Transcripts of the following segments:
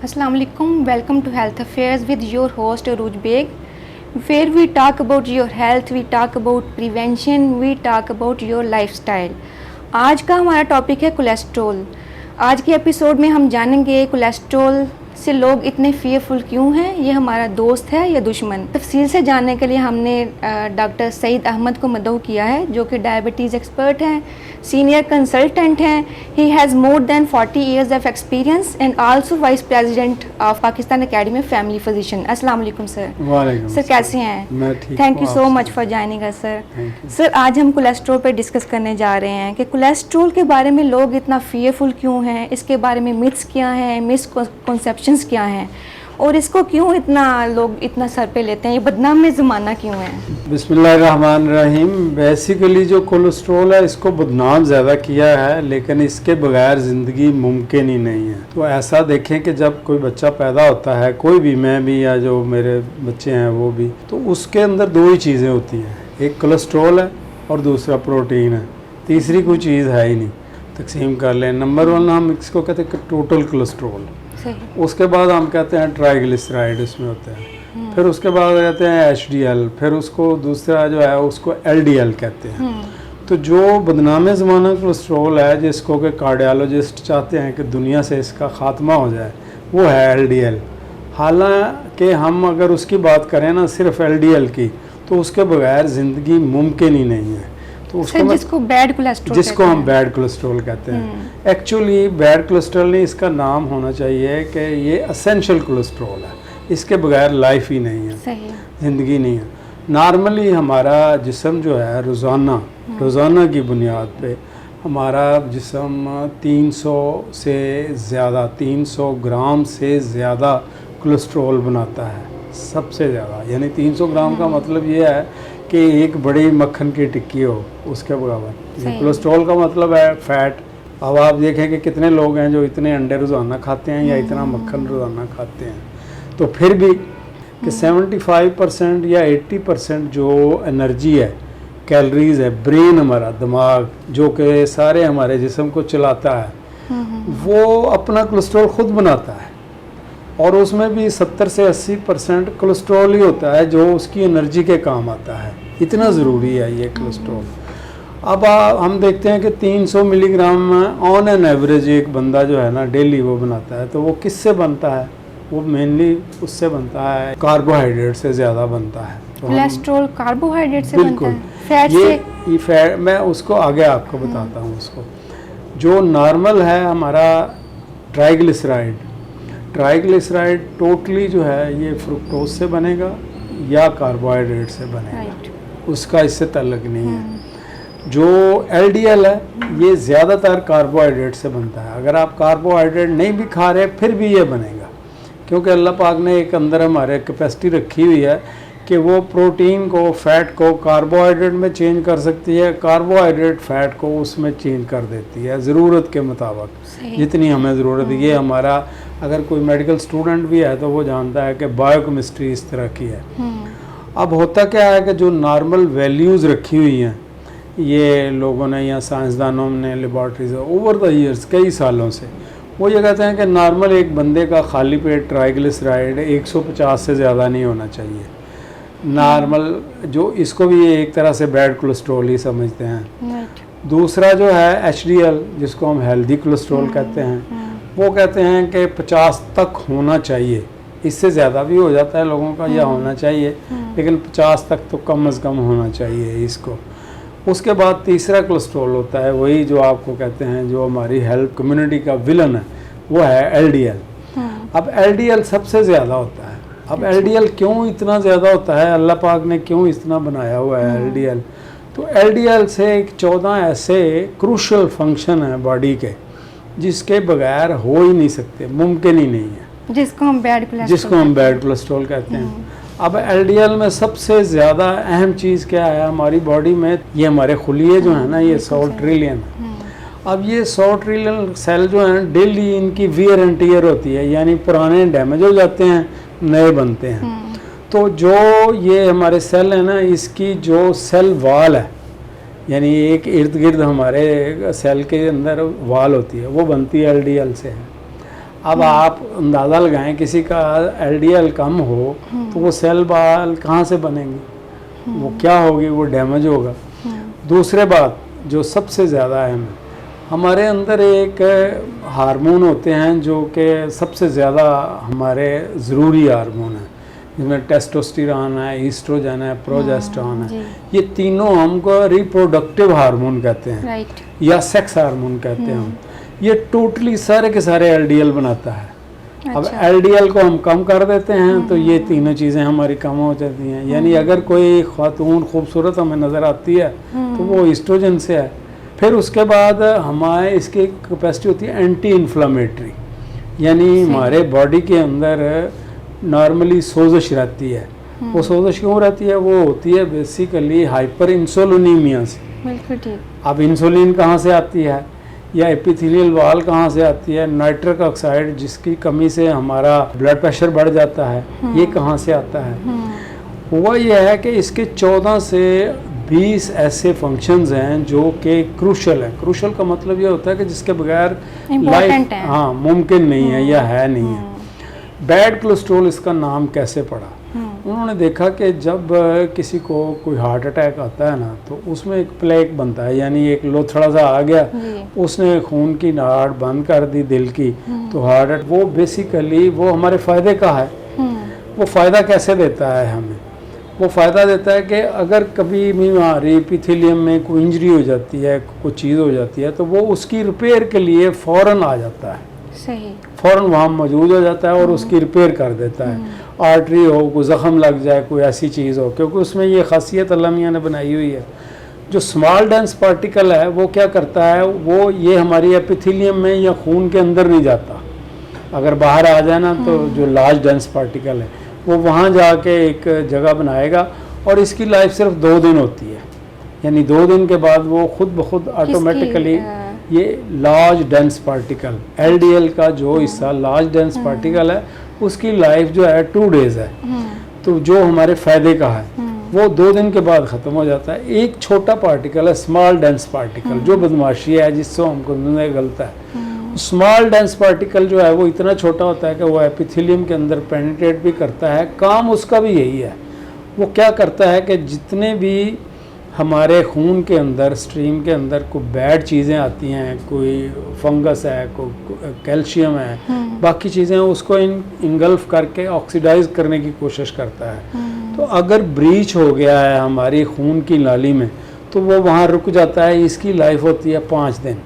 Assalamu alaikum. Welcome to Health Affairs with your host Aruj Beg, where we talk about your health, we talk about prevention, we talk about your lifestyle. आज का हमारा topic है cholesterol. आज के episode में हम जानेंगे cholesterol से लोग इतने फियरफुल क्यों हैं, ये हमारा दोस्त है या दुश्मन। तफसील से जानने के लिए हमने डॉक्टर सईद अहमद को मदऊ किया है, जो कि डायबिटीज़ एक्सपर्ट हैं, सीनियर कंसल्टेंट हैं। He has more than 40 years of experience and also vice president of Pakistan academy of family physician. अस्सलाम वालेकुम सर। वालेकुम सर, कैसे हैं? मैं ठीक। Thank you so much for joining us sir. Sir, आज हम कोलेस्ट्रॉल पर डिस्कस करने जा रहे हैं कि कोलेस्ट्रॉल के बारे में लोग इतना फियरफुल क्यों हैं, इसके बारे में मिथ्स क्या हैं, मिसकंसेप्शंस क्या हैं, और इसको क्यों इतना लोग इतना सर पे लेते हैं, ये बदनाम में ज़माना क्यों है? बिस्मिल्लाहिर्रहमानिर्रहीम। बेसिकली जो कोलेस्ट्रॉल है इसको बदनाम ज़्यादा किया है, लेकिन इसके बगैर ज़िंदगी मुमकिन ही नहीं है। तो ऐसा देखें कि जब कोई बच्चा पैदा होता है, कोई भी, मैं भी या जो मेरे बच्चे हैं वो भी, तो उसके अंदर दो ही चीज़ें होती हैं, एक कोलेस्ट्रॉल है और दूसरा प्रोटीन है। तीसरी कोई चीज़ है ही नहीं। तकसीम कर लें, नंबर 1 हम इसको कहते हैं कि टोटल कोलेस्ट्रॉल, उसके बाद हम कहते हैं ट्राइग्लिसराइड उसमें होते हैं, फिर उसके बाद कहते हैं HDL, फिर उसको दूसरा जो है उसको LDL कहते हैं। तो जो बदनाम ज़माना कोलेस्ट्रॉल है, जिसको कि कार्डियोलॉजिस्ट चाहते हैं कि दुनिया से इसका ख़ात्मा हो जाए, वो है LDL। हालांकि हम अगर उसकी बात करें ना, सिर्फ LDL की, तो उसके बगैर ज़िंदगी मुमकिन ही नहीं है। तो उसको जिसको बैड कोलेस्ट्रॉल, जिसको हम बैड कोलेस्ट्रॉल कहते हैं। एक्चुअली बैड कोलेस्ट्रॉल नहीं, इसका नाम होना चाहिए कि ये असेंशियल कोलेस्ट्रॉल है, इसके बगैर लाइफ ही नहीं है, ज़िंदगी नहीं है। नॉर्मली हमारा जिस्म जो है रोज़ाना की बुनियाद पे हमारा जिस्म 300 ग्राम से ज़्यादा कोलेस्ट्रॉल बनाता है, सबसे ज़्यादा। यानी 300 ग्राम का मतलब ये है कि एक बड़ी मक्खन की टिक्की हो उसके बराबर। कोलेस्ट्रॉल का मतलब है फैट। अब आप देखें कि कितने लोग हैं जो इतने अंडे रोज़ाना खाते हैं या इतना मक्खन रोज़ाना खाते हैं, तो फिर भी कि 75% या 80% जो एनर्जी है, कैलोरीज है, ब्रेन हमारा दिमाग जो कि सारे हमारे जिस्म को चलाता है, वो अपना कोलेस्ट्रॉल खुद बनाता है, और उसमें भी 70 से 80% कोलेस्ट्रॉल ही होता है जो उसकी एनर्जी के काम आता है। इतना ज़रूरी है ये कोलेस्ट्रॉल। अब हम देखते हैं कि 300 मिलीग्राम ऑन एन एवरेज एक बंदा जो है ना डेली वो बनाता है। तो वो किससे बनता है? वो मेनली उससे बनता है, कार्बोहाइड्रेट से ज़्यादा बनता है। तो कोलेस्ट्रॉल कार्बोहाइड्रेट से बिल्कुल बनता है, फैट से? ये फैट मैं उसको आगे आपको बताता हूँ। उसको जो नॉर्मल है हमारा ट्राइग्लिसराइड टोटली जो है ये फ्रुक्टोज से बनेगा या कार्बोहाइड्रेट से बनेगा, उसका इससे ताल्लुक नहीं है। जो LDL है ये ज़्यादातर कार्बोहाइड्रेट से बनता है। अगर आप कार्बोहाइड्रेट नहीं भी खा रहे फिर भी ये बनेगा, क्योंकि अल्लाह पाक ने एक अंदर हमारे कैपेसिटी रखी हुई है कि वो प्रोटीन को, फैट को कार्बोहाइड्रेट में चेंज कर सकती है, कार्बोहाइड्रेट फैट को उसमें चेंज कर देती है ज़रूरत के मुताबिक, जितनी हमें ज़रूरत है। ये हमारा, अगर कोई मेडिकल स्टूडेंट भी है तो वो जानता है कि बायोकेमिस्ट्री इस तरह की है। अब होता क्या है कि जो नॉर्मल वैल्यूज़ रखी हुई हैं ये लोगों ने या साइंसदानों ने लेबॉर्ट्रीज ओवर द ईयर्स कई सालों से, वो ये कहते हैं कि नॉर्मल एक बंदे का खाली पेट ट्राइग्लिसराइड 150 से ज़्यादा नहीं होना चाहिए नॉर्मल। जो इसको भी एक तरह से बैड कोलेस्ट्रॉल ही समझते हैं। दूसरा जो है HDL, जिसको हम हेल्दी कोलेस्ट्रॉल कहते हैं, वो कहते हैं कि 50 तक होना चाहिए। इससे ज़्यादा भी हो जाता है लोगों का, या होना चाहिए, लेकिन 50 तक तो कम से कम होना चाहिए इसको। उसके बाद तीसरा कोलेस्ट्रॉल होता है, वही जो आपको कहते हैं, जो हमारी हेल्थ कम्युनिटी का विलन है, वो है LDL। अब LDL सबसे ज़्यादा होता है। अब LDL क्यों इतना ज़्यादा होता है, अल्लाह पाक ने क्यों इतना बनाया हुआ है LDL? तो LDL से एक 14 ऐसे क्रूशल फंक्शन है बॉडी के जिसके बगैर हो ही नहीं सकते, मुमकिन ही नहीं है, जिसको हम बैड कोलेस्ट्रॉल कहते हैं। अब LDL में सबसे ज़्यादा अहम चीज़ क्या है हमारी बॉडी में? ये हमारे खुलिये जो है ना, ये 100 ट्रिलियन। अब ये 100 ट्रिलियन सेल जो हैं डेली इनकी वियर एंड टियर होती है, यानी पुराने डैमेज हो जाते हैं, नए बनते हैं। तो जो ये हमारे सेल है ना, इसकी जो सेल वाल है, यानी एक इर्द गिर्द हमारे सेल के अंदर वाल होती है, वो बनती है LDL से है। अब आप अंदाज़ा लगाएं किसी का एलडीएल कम हो तो वो सेल बाल कहाँ से बनेंगे, वो क्या होगी, वो डैमेज होगा। दूसरे बात जो सबसे ज़्यादा अहम है, हमारे अंदर एक हार्मोन होते हैं जो कि सबसे ज़्यादा हमारे ज़रूरी हार्मोन हैं, जिसमें टेस्टोस्टेरोन है, ईस्ट्रोजन है, प्रोजेस्टेरोन है। ये तीनों हमको रिप्रोडक्टिव हार्मोन कहते हैं या सेक्स हार्मोन कहते हैं हम। ये टोटली सारे के सारे एलडीएल बनाता है। अब एलडीएल को हम कम कर देते हैं तो ये तीनों चीज़ें हमारी कम हो जाती हैं। यानी अगर कोई खातून खूबसूरत हमें नज़र आती है तो वो ईस्ट्रोजन से है। फिर उसके बाद हमारे इसकी कैपेसिटी होती है एंटी इन्फ्लामेटरी, यानी हमारे बॉडी के अंदर नॉर्मली सोजश रहती है। वो सोजश क्यों रहती है, वो होती है बेसिकली हाइपर इंसुलिनीमिया से। बिल्कुल ठीक। अब इंसुलिन कहाँ से आती है या एपिथेलियल वॉल कहाँ से आती है, नाइट्रिक ऑक्साइड जिसकी कमी से हमारा ब्लड प्रेशर बढ़ जाता है, ये कहाँ से आता है। हुआ यह है कि इसके 14 से 20 ऐसे फंक्शंस हैं जो कि क्रूशल है। क्रूशल का मतलब ये होता है कि जिसके बगैर लाइफ मुमकिन नहीं है या है नहीं है। बैड कोलेस्ट्रॉल इसका नाम कैसे पड़ा, उन्होंने देखा कि जब किसी को कोई हार्ट अटैक आता है ना तो उसमें एक प्लेक बनता है, यानी एक लोथड़ा सा आ गया, उसने खून की नाड़ बंद कर दी दिल की, तो हार्ट वो बेसिकली वो हमारे फ़ायदे का है। वो फ़ायदा कैसे देता है हमें, वो फ़ायदा देता है कि अगर कभी भी हमारी एपिथेलियम में कोई इंजरी हो जाती है, कोई चीज़ हो जाती है, तो वो उसकी रिपेयर के लिए फ़ौरन आ जाता है। सही। फ़ौरन वहाँ मौजूद हो जाता है और उसकी रिपेयर कर देता है। आर्टरी हो, कोई ज़ख़म लग जाए, कोई ऐसी चीज़ हो, क्योंकि उसमें ये खासियत अल्लाह मियां ने बनाई हुई है। जो स्मॉल डेंस पार्टिकल है वो क्या करता है, वो ये हमारी एपिथेलियम में या खून के अंदर नहीं जाता। अगर बाहर आ जाए ना तो जो लार्ज डेंस पार्टिकल है वो वहाँ जाके एक जगह बनाएगा और इसकी लाइफ सिर्फ 2 दिन होती है। यानी 2 दिन के बाद वो खुद ब खुद ऑटोमेटिकली ये लार्ज डेंस पार्टिकल एलडीएल का जो हिस्सा लार्ज डेंस पार्टिकल है उसकी लाइफ जो है 2 डेज़ है। तो जो हमारे फ़ायदे का है वो 2 दिन के बाद ख़त्म हो जाता है। एक छोटा पार्टिकल है स्मॉल डेंस पार्टिकल, जो बदमाशी है जिससे हमको गलता है। स्मॉल डेंस पार्टिकल जो है वो इतना छोटा होता है कि वो एपिथेलियम के अंदर पेनिट्रेट भी करता है। काम उसका भी यही है। वो क्या करता है कि जितने भी हमारे खून के अंदर स्ट्रीम के अंदर कोई बैड चीज़ें आती हैं, कोई फंगस है, कोई कैल्शियम है, बाकी चीज़ें उसको इंगल्फ करके ऑक्सीडाइज करने की कोशिश करता है। तो अगर ब्रीच हो गया है हमारी खून की नाली में तो वो वहाँ रुक जाता है। इसकी लाइफ होती है 5 दिन।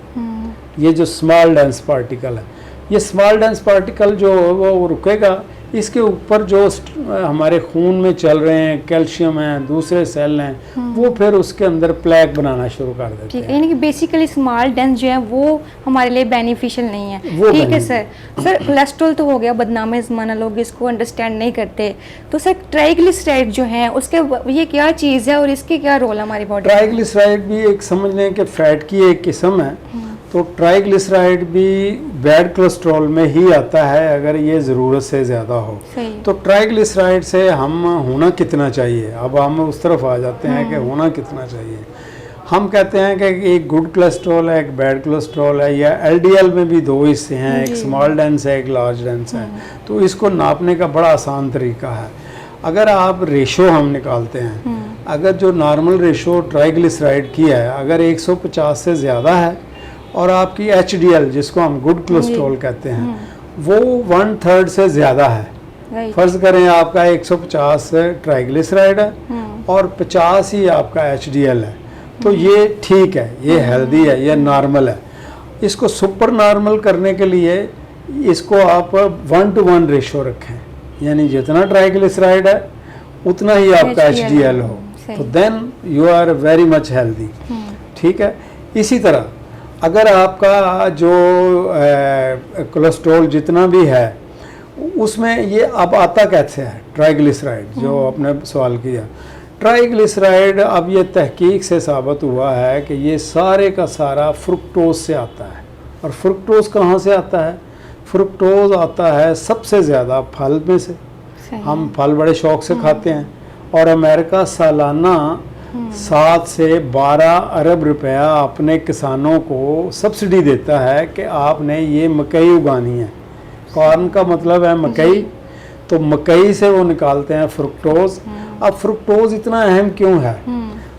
ये जो स्मॉल डेंस पार्टिकल है, ये स्मॉल डेंस पार्टिकल जो वो रुकेगा, इसके ऊपर जो हमारे खून में चल रहे हैं कैल्शियम है, दूसरे सेल हैं, वो फिर उसके अंदर प्लेक बनाना शुरू कर देते हैं। यानी कि बेसिकली स्मॉल डेंस जो है वो हमारे लिए बेनिफिशियल नहीं है। ठीक है सर। सर कोलेस्ट्रॉल तो हो गया, बदनामे ज़माना, लोग इसको अंडरस्टैंड नहीं करते। तो सर ट्राइग्लिसराइड जो है उसके ये क्या चीज़ है और इसके क्या रोल है हमारी बॉडी में? ट्राइग्लिसराइड भी एक समझ लें कि फैट की एक किस्म है। तो ट्राइग्लिसराइड भी बैड कोलेस्ट्रॉल में ही आता है अगर ये ज़रूरत से ज़्यादा हो। तो ट्राइग्लिसराइड से हम होना कितना चाहिए, अब हम उस तरफ आ जाते हैं कि होना कितना चाहिए। हम कहते हैं कि एक गुड कोलेस्ट्रॉल है, एक बैड कोलेस्ट्रॉल है, या एलडीएल में भी 2 हिस्से हैं, एक स्मॉल डेंस है, एक लार्ज डेंस है। तो इसको नापने का बड़ा आसान तरीका है। अगर आप रेशो हम निकालते हैं, अगर जो नॉर्मल रेशो ट्राइग्लिसराइड की है अगर 150 से ज़्यादा है और आपकी एचडीएल जिसको हम गुड कोलेस्ट्रॉल कहते हैं वो 1/3 से ज़्यादा है। फ़र्ज़ करें आपका 150 ट्राइग्लिसराइड है और 50 ही आपका एचडीएल है, तो ये ठीक है, ये हेल्दी है, ये नॉर्मल है। इसको सुपर नॉर्मल करने के लिए इसको आप 1:1 रेशो रखें, यानी जितना ट्राइग्लिसराइड है उतना ही आपका एचडीएल हो, तो then you are very much healthy. ठीक है। इसी तरह अगर आपका जो कोलेस्ट्रॉल जितना भी है उसमें ये अब आता कैसे है ट्राइग्लिसराइड, जो आपने सवाल किया। ट्राइग्लिसराइड अब ये तहकीक से साबित हुआ है कि ये सारे का सारा फ्रुक्टोज से आता है। और फ्रुक्टोज कहाँ से आता है? फ्रुक्टोज आता है सबसे ज़्यादा फल में से। हम फल बड़े शौक से खाते हैं और अमेरिका सालाना 7 से 12 अरब रुपया अपने किसानों को सब्सिडी देता है कि आपने ये मकई उगानी है, कॉर्न का मतलब है मकई, तो मकई से वो निकालते हैं फ्रुक्टोज। अब फ्रुक्टोज इतना अहम क्यों है?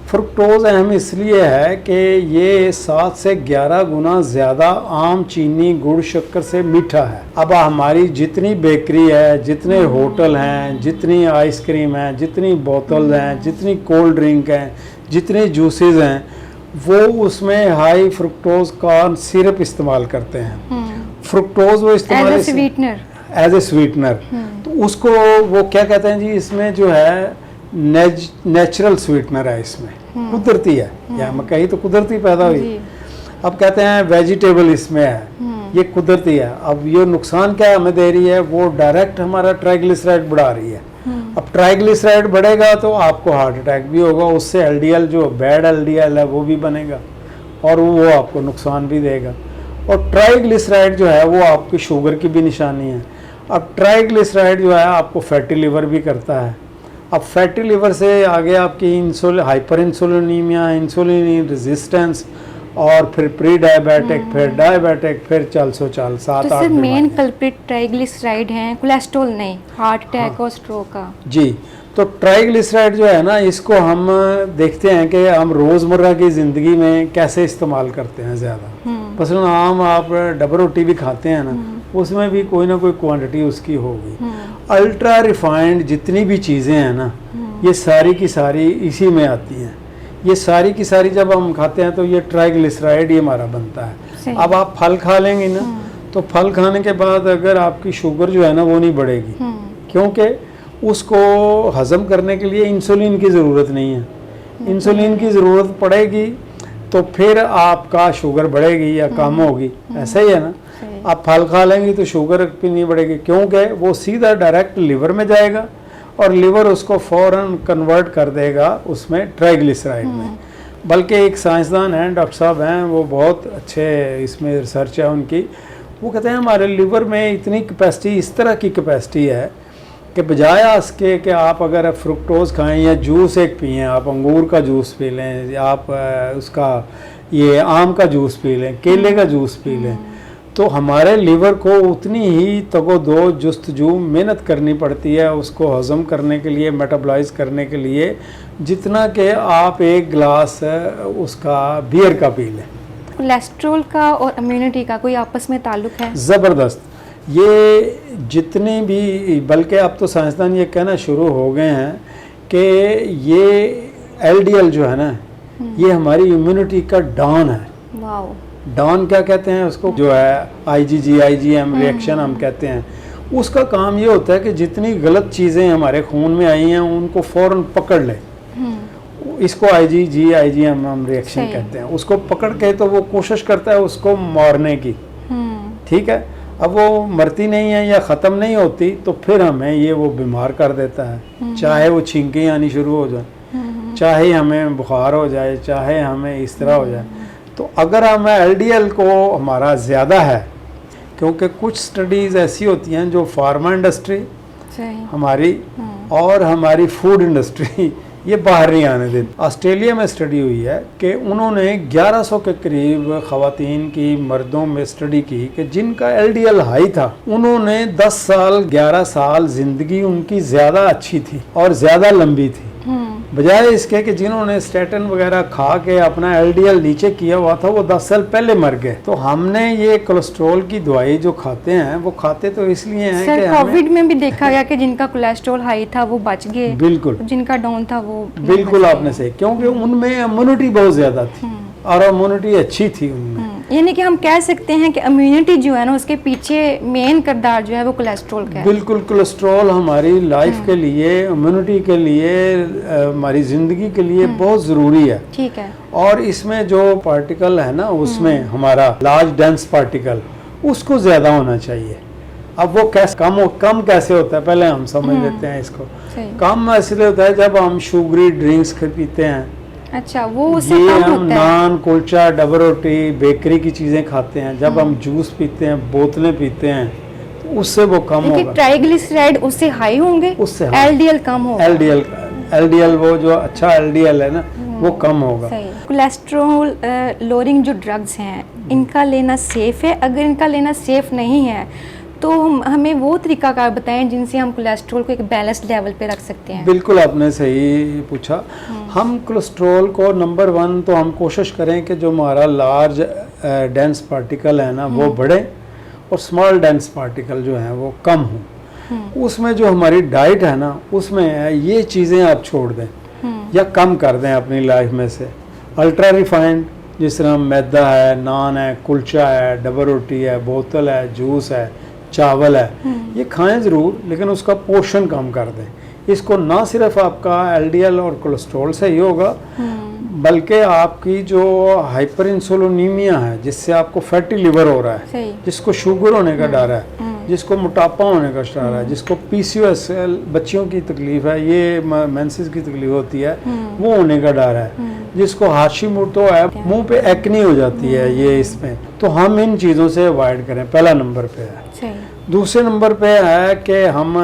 फ्रुक्टोज अहम इसलिए है कि ये 7 से 11 गुना ज़्यादा आम चीनी गुड़ शक्कर से मीठा है। अब हमारी जितनी बेकरी है, जितने होटल हैं, जितनी आइसक्रीम है, जितनी बोतल हैं, जितनी कोल्ड ड्रिंक हैं, जितनी जूसेस हैं, वो उसमें हाई फ्रुक्टोज कॉर्न सिरप इस्तेमाल करते हैं। फ्रुक्टोज वो इस्तेमाल एज ए स्वीटनर। तो उसको वो क्या कहते हैं जी, इसमें जो है नेचुरल स्वीटनर है, इसमें कुदरती है। या मकई तो कुदरती पैदा हुई। अब कहते हैं वेजिटेबल इसमें है, ये कुदरती है। अब ये नुकसान क्या हमें दे रही है? वो डायरेक्ट हमारा ट्राइग्लिसराइड बढ़ा रही है। अब ट्राइग्लिसराइड बढ़ेगा तो आपको हार्ट अटैक भी होगा, उससे एलडीएल जो बैड एलडीएल है वो भी बनेगा और वो आपको नुकसान भी देगा। और ट्राइग्लिसराइड जो है वो आपकी शुगर की भी निशानी है। अब ट्राइग्लिसराइड जो है आपको फैटी लिवर भी करता है। अब फैटी लिवर से आगे आपकी हाइपर इंसुलिनीमिया, इंसुलिन रेजिस्टेंस, और फिर प्री डायबिटिक, फिर डायबिटिक, फिर चाल 7-8 तो मेन कल्प्रिट ट्राइग्लिसराइड हैं, कोलेस्ट्रॉल नहीं, हार्ट अटैक और स्ट्रोक का। जी, तो ट्राइग्लिसराइड जो है ना, इसको हम देखते हैं कि हम रोज़मर्रा की ज़िंदगी में कैसे इस्तेमाल करते हैं ज़्यादा। मसलन आम आप डबल रोटी भी खाते हैं ना, उसमें भी कोई ना कोई क्वांटिटी उसकी होगी। अल्ट्रा रिफाइंड जितनी भी चीज़ें हैं ना, ये सारी की सारी इसी में आती हैं। ये सारी की सारी जब हम खाते हैं तो ये ट्राइग्लिसराइड ही हमारा बनता है। अब आप फल खा लेंगे ना, तो फल खाने के बाद अगर आपकी शुगर जो है ना वो नहीं बढ़ेगी, क्योंकि उसको हजम करने के लिए इंसुलिन की ज़रूरत नहीं है। इंसुलिन की ज़रूरत पड़ेगी तो फिर आपका शुगर बढ़ेगी या कम होगी, ऐसा ही है ना। आप फल खा लेंगे तो शुगर भी नहीं बढ़ेगी, क्योंकि वो सीधा डायरेक्ट लिवर में जाएगा और लिवर उसको फ़ौरन कन्वर्ट कर देगा उसमें ट्राइग्लिसराइड में। बल्कि एक साइंसदान हैं, डॉक्टर साहब हैं, वो बहुत अच्छे इसमें रिसर्च है उनकी। वो कहते हैं हमारे लिवर में इतनी कैपेसिटी, इस तरह की कैपेसिटी है कि बजाय इसके कि आप अगर फ्रुक्टोज खाएं या जूस एक पिएं, आप अंगूर का जूस पी लें, आप उसका ये आम का जूस पी लें, केले का जूस पी लें, तो हमारे लिवर को उतनी ही तगो-दो जस्तजू मेहनत करनी पड़ती है उसको हज़म करने के लिए, मेटाबॉलाइज करने के लिए, जितना कि आप एक गिलास उसका बियर का पी लें। कोलेस्ट्रॉल का और इम्यूनिटी का कोई आपस में ताल्लुक है? ज़बरदस्त। ये जितने भी, बल्कि अब तो साइंसदान ये कहना शुरू हो गए हैं कि ये एलडीएल जो है ना, ये हमारी इम्यूनिटी का डॉन है। वाओ। डॉन क्या कहते हैं उसको, जो है आईजीएम रिएक्शन हम कहते हैं। उसका काम ये होता है कि जितनी गलत चीज़ें हमारे खून में आई हैं उनको फ़ौरन पकड़ ले। इसको आईजीएम हम रिएक्शन कहते हैं। उसको पकड़ के तो वो कोशिश करता है उसको मारने की, ठीक है। अब वो मरती नहीं है या ख़त्म नहीं होती तो फिर हमें ये वो बीमार कर देता है, चाहे वो छींकें आनी शुरू हो जाए, चाहे हमें बुखार हो जाए, चाहे हमें इस तरह हो जाए। तो अगर हमें एलडीएल को हमारा ज़्यादा है, क्योंकि कुछ स्टडीज़ ऐसी होती हैं जो फार्मा इंडस्ट्री हमारी और हमारी फूड इंडस्ट्री ये बाहर नहीं आने देती। ऑस्ट्रेलिया में स्टडी हुई है कि उन्होंने 1100 के करीब ख़वातीन की, मर्दों में स्टडी की कि जिनका एलडीएल हाई था, उन्होंने 10 साल 11 साल ज़िंदगी उनकी ज़्यादा अच्छी थी और ज़्यादा लंबी थी, बजाय इसके कि जिन्होंने स्टेटिन वगैरह खा के अपना एलडीएल नीचे किया हुआ था वो 10 साल पहले मर गए। तो हमने ये कोलेस्ट्रॉल की दवाई जो खाते हैं वो खाते तो इसलिए हैं कि कोविड में भी देखा गया कि जिनका कोलेस्ट्रॉल हाई था वो बच गए, बिल्कुल, जिनका डाउन था वो बिल्कुल आपने सही, क्योंकि उनमें इम्यूनिटी बहुत ज़्यादा थी और इम्यूनिटी अच्छी थी उनमें। यानी कि हम कह सकते हैं कि इम्यूनिटी जो है ना उसके पीछे मेन किरदार जो है वो कोलेस्ट्रॉल का है। बिल्कुल, कोलेस्ट्रॉल हमारी लाइफ के लिए, इम्यूनिटी के लिए, हमारी ज़िंदगी के लिए बहुत ज़रूरी है। ठीक है। और इसमें जो पार्टिकल है ना, उसमें हमारा लार्ज डेंस पार्टिकल उसको ज़्यादा होना चाहिए। अब वो कैसे कम कैसे होता है, पहले हम समझ लेते हैं इसको। कम इसलिए होता है जब हम शुगरी ड्रिंक्स पीते हैं। अच्छा, वो उससे ये कम हम होता है। नान, कुलचा, डबल रोटी, बेकरी की चीज़ें खाते हैं, जब हम जूस पीते हैं, बोतलें पीते हैं, तो उससे वो कम होगा। ट्राइग्लिसराइड उससे हाई होंगे, उससे एलडीएल कम होगा। एलडीएल वो जो अच्छा एलडीएल है ना वो कम होगा। कोलेस्ट्रॉल लोअरिंग जो ड्रग्स हैं इनका लेना सेफ है? अगर इनका लेना सेफ नहीं है तो हमें वो तरीकाकार बताएं जिनसे हम कोलेस्ट्रॉल को एक बैलेंस लेवल पे रख सकते हैं। बिल्कुल आपने सही पूछा। हम कोलेस्ट्रॉल को नंबर 1 तो हम कोशिश करें कि जो हमारा लार्ज डेंस पार्टिकल है ना वो बढ़े और स्मॉल डेंस पार्टिकल जो हैं वो कम हों। उसमें जो हमारी डाइट है ना उसमें ये चीज़ें आप छोड़ दें या कम कर दें अपनी लाइफ में से। अल्ट्रा रिफाइंड जिस तरह मैदा है, नान है, कुलचा है, डबल रोटी है, बोतल है, जूस है, चावल है, ये खाएं ज़रूर लेकिन उसका पोर्शन कम कर दें। इसको ना सिर्फ आपका एलडीएल और कोलेस्ट्रॉल से ही होगा बल्कि आपकी जो हाइपर इंसुलिनीमिया है जिससे आपको फैटी लिवर हो रहा है, जिसको शुगर होने का डर है, जिसको मोटापा होने का डर है, जिसको पीसीओएस बच्चियों की तकलीफ है, ये मेंसेस की तकलीफ होती है, वो होने का डर है, जिसको हाशिमोटो है, मुंह पे एक्नी हो जाती है, ये इसमें। तो हम इन चीज़ों से अवॉइड करें, पहला नंबर पे है। दूसरे नंबर पे है कि हम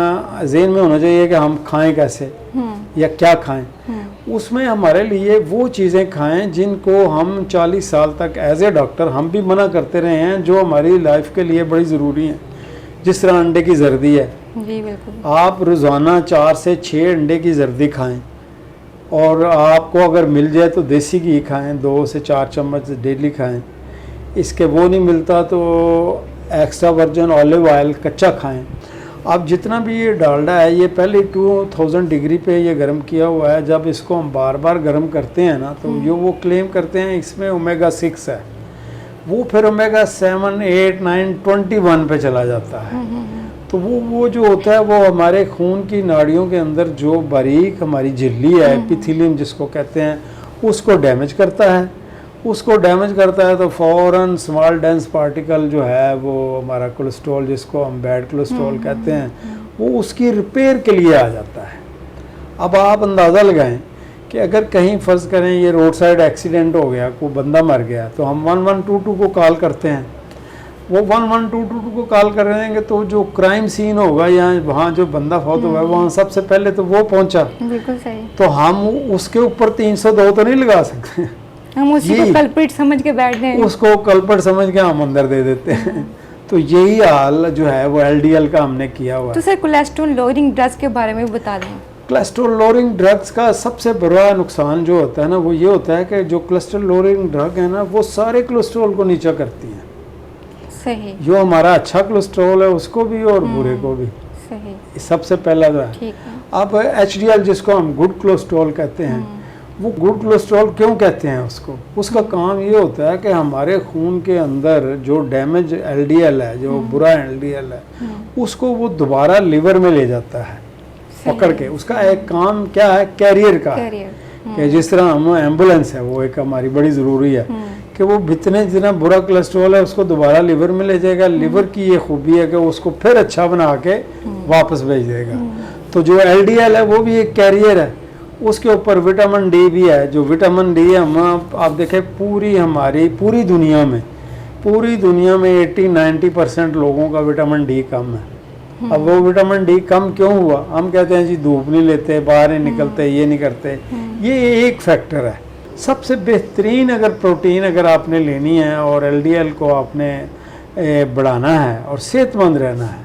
ज़हन में होना चाहिए कि हम खाएं कैसे या क्या खाएं। उसमें हमारे लिए वो चीज़ें खाएं जिनको हम 40 साल तक एज ए डॉक्टर हम भी मना करते रहे हैं, जो हमारी लाइफ के लिए बड़ी ज़रूरी हैं। जिस तरह अंडे की जर्दी है, जी बिल्कुल, आप रोज़ाना 4 से 6 अंडे की जर्दी खाएं और आपको अगर मिल जाए तो देसी घी खाएं, 2 से 4 चम्मच डेली खाएं। इसके वो नहीं मिलता तो एक्स्ट्रा वर्जिन ऑलिव ऑयल कच्चा खाएं। अब जितना भी ये डालडा है ये पहले 2000 डिग्री पे ये गर्म किया हुआ है। जब इसको हम बार बार गर्म करते हैं ना तो ये वो क्लेम करते हैं इसमें ओमेगा 6 है, वो फिर ओमेगा 7, 8, 9, 21 पे चला जाता है। तो वो जो होता है वो हमारे खून की नाड़ियों के अंदर जो बारीक हमारी झिल्ली है, एपिथेलियम जिसको कहते हैं, उसको डैमेज करता है। उसको डैमेज करता है तो फ़ौरन स्मॉल डेंस पार्टिकल जो है वो हमारा कोलेस्ट्रॉल जिसको हम बैड कोलेस्ट्रॉल कहते हैं, वो उसकी रिपेयर के लिए आ जाता है। अब आप अंदाज़ा लगाएं कि अगर कहीं फ़र्ज़ करें ये रोड साइड एक्सीडेंट हो गया, कोई बंदा मर गया, तो हम 1122 को कॉल करते हैं। वो 1122 को कॉल कर रहे हैं तो जो क्राइम सीन होगा या वहाँ जो बंदा फौत हुआ है वहाँ सबसे पहले तो वो पहुँचा। बिल्कुल सही। तो हम उसके ऊपर 302 तो नहीं लगा सकते, हम उसी को कल्प्रिट समझ के बैठ गए, उसको कल्प्रिट समझ के हम अंदर दे देते हैं। तो यही हाल जो है वो एलडीएल का हमने किया हुआ है। तो सर कोलेस्ट्रॉल लोअरिंग ड्रग्स के बारे में भी बता दें। कोलेस्ट्रॉल लोअरिंग ड्रग्स का सबसे बड़ा नुकसान जो होता है ना वो ये होता है कि जो कोलेस्ट्रॉल लोअरिंग ड्रग है ना वो सारे कोलेस्ट्रॉल को नीचा करती हैं। सही। जो हमारा अच्छा कोलेस्ट्रॉल है उसको भी और बुरे को भी। सही। सबसे पहला जो है। ठीक है। अब एचडीएल जिसको हम गुड कोलेस्ट्रॉल कहते हैं, वो गुड कोलेस्ट्रॉल क्यों कहते हैं उसको? उसका काम ये होता है कि हमारे खून के अंदर जो डैमेज एलडीएल है, जो बुरा एलडीएल है, उसको वो दोबारा लिवर में ले जाता है पकड़ के। उसका एक काम क्या है, कैरियर का है। कि जिस तरह हम एम्बुलेंस है वो एक हमारी बड़ी ज़रूरी है कि वो जितना बुरा कोलेस्ट्रॉल है उसको दोबारा लिवर में ले जाएगा। लिवर की ये खूबी है कि उसको फिर अच्छा बना के वापस भेज देगा। तो जो एलडीएल है वो भी एक कैरियर है। उसके ऊपर विटामिन डी भी है। जो विटामिन डी है हम आप देखें पूरी दुनिया में 80-90% लोगों का विटामिन डी कम है। अब वो विटामिन डी कम क्यों हुआ? हम कहते हैं जी धूप नहीं लेते, बाहर नहीं निकलते, ये नहीं करते। ये एक फैक्टर है। सबसे बेहतरीन अगर प्रोटीन अगर आपने लेनी है और एलडीएल को आपने बढ़ाना है और सेहतमंद रहना है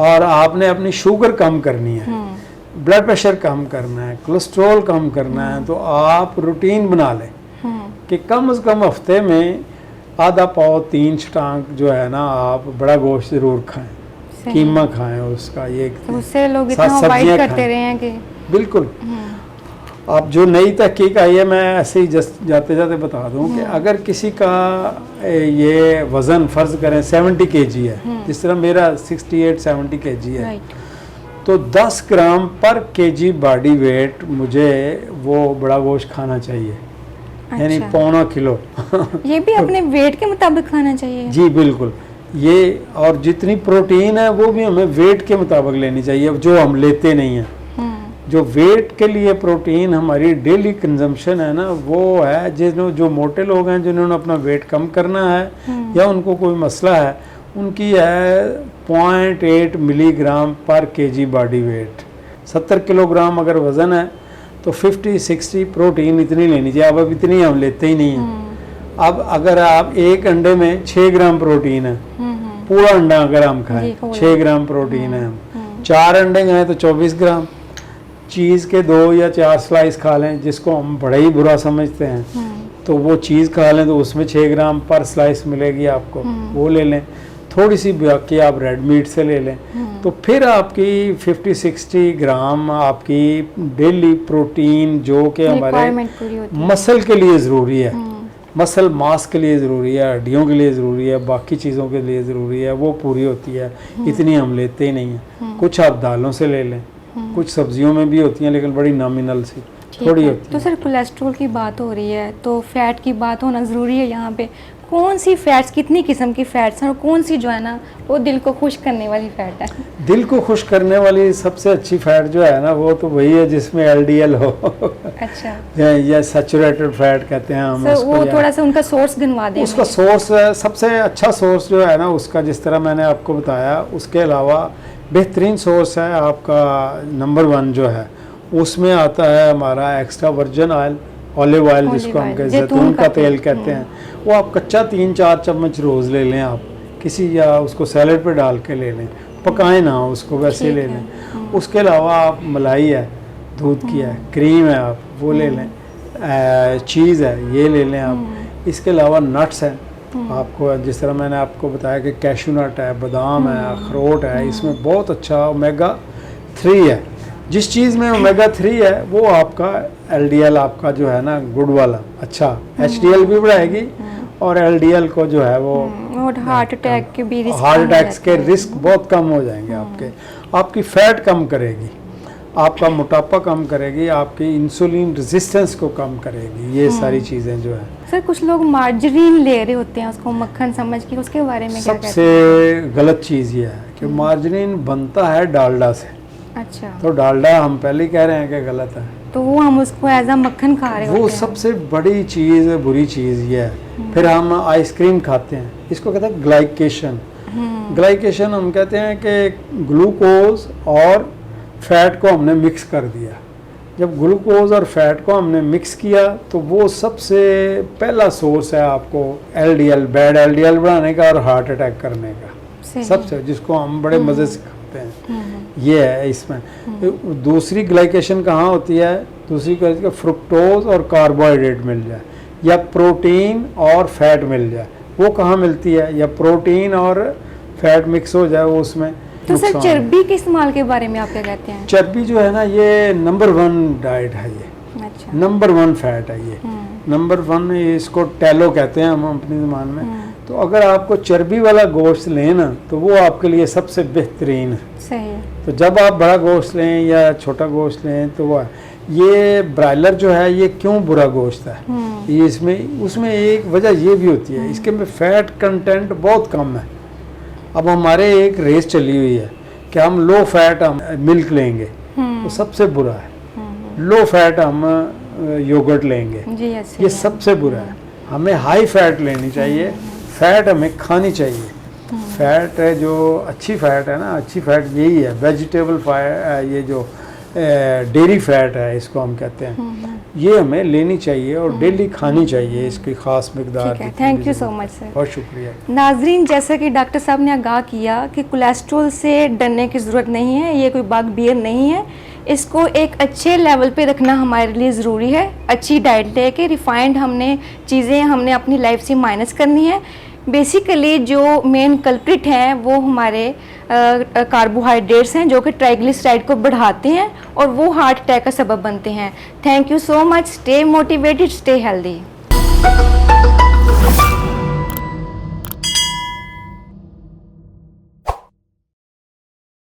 और आपने अपनी शुगर कम करनी है, ब्लड प्रेशर कम करना है, कोलेस्ट्रॉल कम करना है, तो आप रूटीन बना लें कि कम से कम हफ्ते में आधा पाव 3 छटांक जो है ना आप बड़ा गोश्त ज़रूर खाएं, कीमा खाएं उसका। ये तो उससे लोग इतना अवॉइड करते रहे हैं कि बिल्कुल। अब जो नई तहकीक आई है, मैं ऐसे ही जाते जाते बता दूं कि अगर किसी का ये वज़न फ़र्ज़ करें 70 kg है, जिस तरह मेरा 68-70 kg है, तो 10 ग्राम पर केजी बॉडी वेट मुझे वो बड़ा गोश्त खाना चाहिए। अच्छा। यानी 1.25 किलो। ये भी अपने वेट के मुताबिक खाना चाहिए? जी बिल्कुल। ये और जितनी प्रोटीन है वो भी हमें वेट के मुताबिक लेनी चाहिए, जो हम लेते नहीं हैं। जो वेट के लिए प्रोटीन हमारी डेली कंजम्पशन है ना वो है जो मोटे लोग हैं जिन्होंने अपना वेट कम करना है या उनको कोई मसला है, उनकी है 0.8 मिलीग्राम पर केजी बॉडी वेट। 70 किलोग्राम अगर वज़न है तो 50-60 प्रोटीन इतनी लेनी चाहिए। अब इतनी हम लेते ही नहीं हैं। अब अगर आप एक अंडे में 6 ग्राम प्रोटीन है पूरा अंडा अगर हम खाएं जी, 6 ग्राम प्रोटीन है। 4 अंडे खाएं तो 24 ग्राम। चीज़ के 2 या 4 स्लाइस खा लें, जिसको हम बड़ा ही बुरा समझते हैं, तो वो चीज़ खा लें तो उसमें 6 ग्राम पर स्लाइस मिलेगी आपको, वो ले लें। थोड़ी सी बाकी आप रेड मीट से ले लें, तो फिर आपकी 50-60 ग्राम आपकी डेली प्रोटीन जो कि हमारे मसल के लिए ज़रूरी है, मसल मास के लिए ज़रूरी है, हड्डियों के लिए ज़रूरी है, बाकी चीज़ों के लिए ज़रूरी है, वो पूरी होती है। इतनी हम लेते ही नहीं हैं। कुछ आप दालों से ले लें, कुछ सब्जियों में भी होती हैं लेकिन बड़ी नॉमिनल सी थोड़ी होती है। तो सर कोलेस्ट्रॉल की बात हो रही है तो फैट की बात होना ज़रूरी है यहाँ पे। कौन सी फैट्स, कितनी किस्म की फैट्स हैं और कौन सी जो है ना वो दिल को खुश करने वाली फैट है? दिल को खुश करने वाली सबसे अच्छी फैट जो है ना वो तो वही है जिसमें LDL हो। अच्छा, या सैचुरेटेड फैट कहते हैं हम सर, उसको। वो थोड़ा सा उनका सोर्स गिनवा दें। उसका सोर्स सबसे अच्छा सोर्स जो है ना उसका, जिस तरह मैंने आपको बताया, उसके अलावा बेहतरीन सोर्स है आपका नंबर 1 जो है, उसमें आता है हमारा extra virgin oil, olive oil जिसको हम कहते हैं, जैतून का तेल कहते हैं। वो आप कच्चा 3-4 चम्मच रोज़ ले लें आप किसी, या उसको सैलड पे डाल के ले लें, पकाएं ना उसको, वैसे ले लें। उसके अलावा आप मलाई है, दूध की है, क्रीम है, आप वो ले लें, चीज़ है ये ले लें आप। इसके अलावा नट्स हैं आपको, जिस तरह मैंने आपको बताया कि कैशू नट है, बादाम है, अखरोट है, इसमें बहुत अच्छा ओमेगा 3 है। जिस चीज़ में ओमेगा 3 है वो आपका LDL आपका जो है ना गुड वाला अच्छा, HDL भी बढ़ाएगी और LDL को जो है वो हार्ट अटैक के भी रिस्क, हार्ट अटैक्स के रिस्क बहुत कम हो जाएंगे आपके। आपकी फैट कम करेगी, आपका मोटापा कम करेगी, आपकी इंसुलिन रेजिस्टेंस को कम करेगी, ये सारी चीज़ें जो है। सर कुछ लोग मार्जरीन ले रहे होते हैं उसको मक्खन समझ के, उसके बारे में क्या कहते हैं? सबसे गलत चीज़ ये है कि मार्जरीन बनता है डालडा से। अच्छा, तो डालडा हम पहले ही कह रहे हैं कि गलत है, तो वो हम उसको एज अ मक्खन खा रहे होते हैं। वो सबसे बड़ी चीज़, बुरी चीज़ ये है। फिर हम आइसक्रीम खाते हैं, इसको कहते हैं ग्लाइकेशन। ग्लाइकेशन हम कहते हैं कि ग्लूकोज और फैट को हमने मिक्स कर दिया। जब ग्लूकोज और फैट को हमने मिक्स किया तो वो सबसे पहला सोर्स है आपको LDL, बैड LDL बढ़ाने का और हार्ट अटैक करने का, सबसे, जिसको हम बड़े मज़े से खाते हैं। ये है इसमें। दूसरी ग्लाइकेशन कहाँ होती है? दूसरी का फ्रुक्टोज और कार्बोहाइड्रेट मिल जाए या प्रोटीन और फैट मिल जाए, वो कहाँ मिलती है? या प्रोटीन और फैट मिक्स हो जाए वो उसमें। तो सर चर्बी के इस्तेमाल के बारे में आप क्या कहते हैं? चर्बी जो है ना ये नंबर 1 डाइट है, ये अच्छा, नंबर 1 फैट है ये, नंबर 1। इसको टैलो कहते हैं हम अपनी ज़बान में। तो अगर आपको चर्बी वाला गोश्त लें ना तो वो आपके लिए सबसे बेहतरीन है। सही है। तो जब आप बड़ा गोश्त लें या छोटा गोश्त लें तो वो ये ब्रायलर जो है ये क्यों बुरा गोश्त है, ये इसमें उसमें एक वजह ये भी होती है, इसके में फैट कंटेंट बहुत कम है। अब हमारे एक रेस चली हुई है कि हम लो फैट हम मिल्क लेंगे, तो सबसे बुरा है। लो फैट हम योगर्ट लेंगे, ये सबसे बुरा है। हमें हाई फैट लेनी चाहिए, फैट हमें खानी चाहिए। फैट है जो अच्छी फैट है ना, अच्छी फैट यही है, वेजिटेबल फैट, ये जो डेयरी फैट है इसको हम कहते हैं, ये हमें लेनी चाहिए और डेली खानी चाहिए इसकी ख़ास मिकदार। Thank you so much sir, बहुत शुक्रिया। नाजरीन, जैसा कि डॉक्टर साहब ने आगाह किया कि कोलेस्ट्रॉल से डरने की ज़रूरत नहीं है, ये कोई बगबीर नहीं है, इसको एक अच्छे लेवल पे रखना हमारे लिए ज़रूरी है। अच्छी डाइट लेके रिफाइंड हमने चीज़ें हमने अपनी लाइफ से माइनस करनी है। बेसिकली जो मेन कल्प्रिट हैं वो हमारे कार्बोहाइड्रेट्स हैं जो कि ट्राइग्लिसराइड को बढ़ाते हैं और वो हार्ट अटैक का सबब बनते हैं। Thank you so much. Stay motivated, stay healthy.